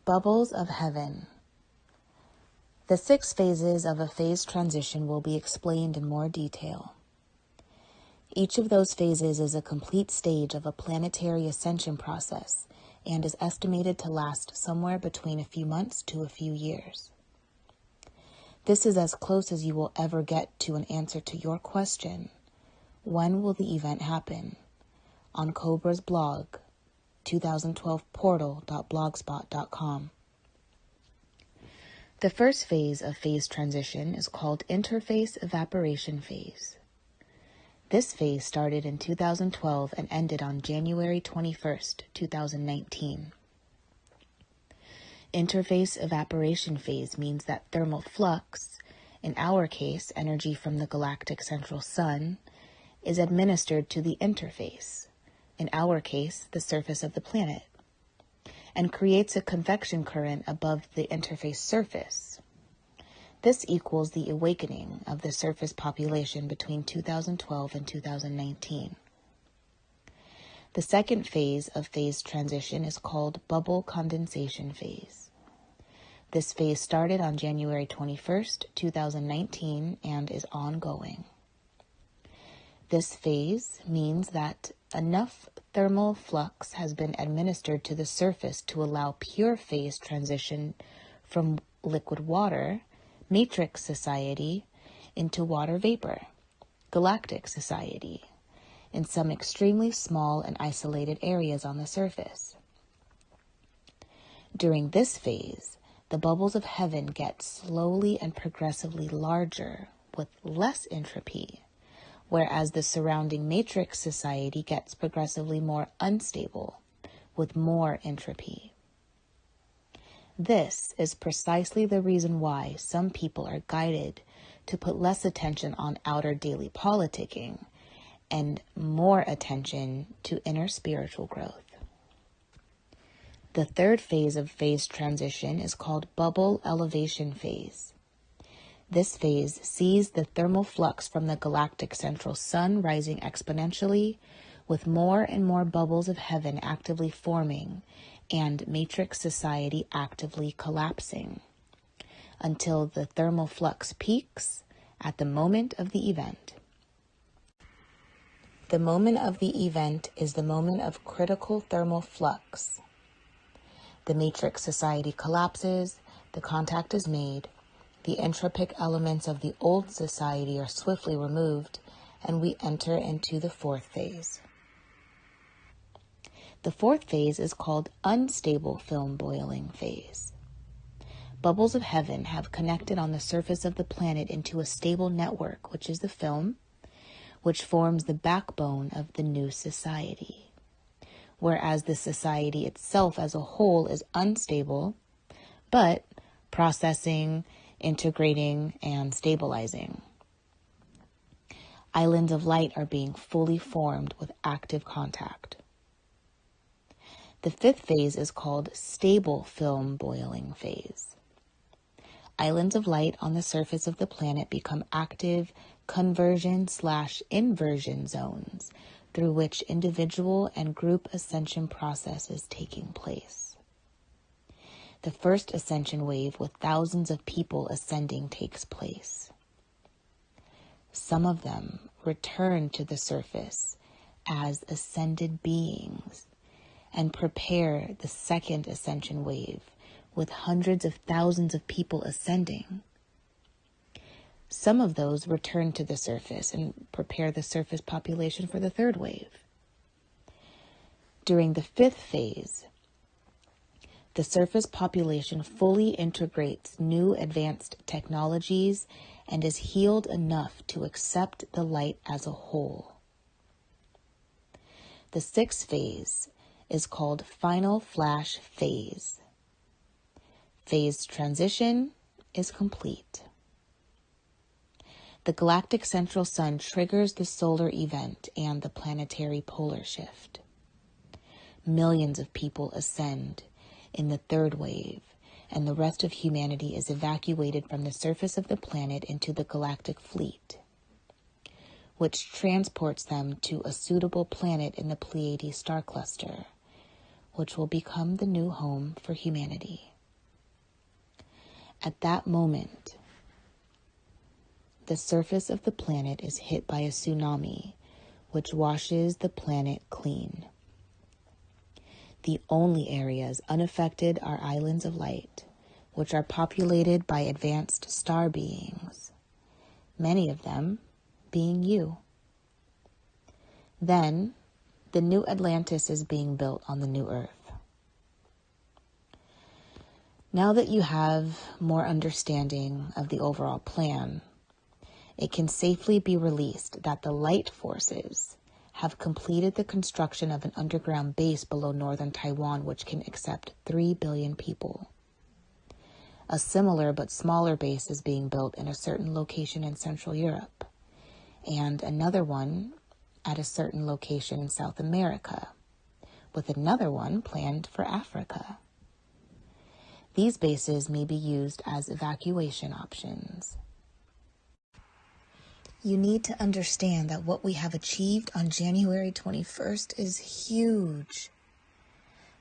Bubbles of heaven. The 6 phases of a phase transition will be explained in more detail. Each of those phases is a complete stage of a planetary ascension process and is estimated to last somewhere between a few months to a few years. This is as close as you will ever get to an answer to your question, when will the event happen? On Cobra's blog, 2012portal.blogspot.com. The first phase of phase transition is called interface evaporation phase. This phase started in 2012 and ended on January 21st, 2019. Interface evaporation phase means that thermal flux, in our case, energy from the galactic central sun, is administered to the interface, in our case, the surface of the planet, and creates a convection current above the interface surface. This equals the awakening of the surface population between 2012 and 2019. The second phase of phase transition is called bubble condensation phase. This phase started on January 21st, 2019, and is ongoing. This phase means that enough thermal flux has been administered to the surface to allow pure phase transition from liquid water, matrix society, into water vapor, galactic society, in some extremely small and isolated areas on the surface. During this phase, the bubbles of heaven get slowly and progressively larger with less entropy, whereas the surrounding matrix society gets progressively more unstable with more entropy. This is precisely the reason why some people are guided to put less attention on outer daily politicking and more attention to inner spiritual growth. The third phase of phase transition is called bubble elevation phase. This phase sees the thermal flux from the galactic central sun rising exponentially, with more and more bubbles of heaven actively forming and matrix society actively collapsing, until the thermal flux peaks at the moment of the event. The moment of the event is the moment of critical thermal flux. The matrix society collapses, the contact is made, the entropic elements of the old society are swiftly removed, and we enter into the fourth phase. The fourth phase is called unstable film boiling phase. Bubbles of heaven have connected on the surface of the planet into a stable network, which is the film, which forms the backbone of the new society, whereas the society itself as a whole is unstable, but processing, integrating, and stabilizing. Islands of light are being fully formed with active contact. The fifth phase is called stable film boiling phase. Islands of light on the surface of the planet become active conversion/inversion zones through which individual and group ascension process is taking place. The first ascension wave with thousands of people ascending takes place. Some of them return to the surface as ascended beings and prepare the second ascension wave with hundreds of thousands of people ascending. Some of those return to the surface and prepare the surface population for the third wave. During the fifth phase, the surface population fully integrates new advanced technologies and is healed enough to accept the light as a whole. The sixth phase is called final flash phase. Phase transition is complete. The galactic central sun triggers the solar event and the planetary polar shift. Millions of people ascend in the third wave, and the rest of humanity is evacuated from the surface of the planet into the galactic fleet, which transports them to a suitable planet in the Pleiades star cluster, which will become the new home for humanity. At that moment, the surface of the planet is hit by a tsunami, which washes the planet clean. The only areas unaffected are islands of light, which are populated by advanced star beings, many of them being you. Then, the new Atlantis is being built on the new Earth. Now that you have more understanding of the overall plan, it can safely be released that the light forces have completed the construction of an underground base below northern Taiwan, which can accept 3 billion people. A similar but smaller base is being built in a certain location in Central Europe, and another one at a certain location in South America, with another one planned for Africa. These bases may be used as evacuation options. You need to understand that what we have achieved on January 21st is huge.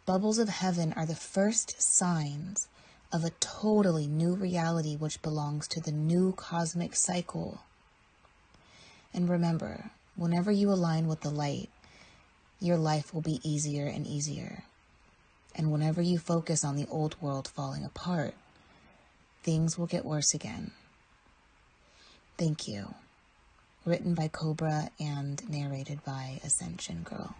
Bubbles of heaven are the first signs of a totally new reality which belongs to the new cosmic cycle. And remember, whenever you align with the light, your life will be easier and easier. And whenever you focus on the old world falling apart, things will get worse again. Thank you. Written by Cobra and narrated by Ascension Girl.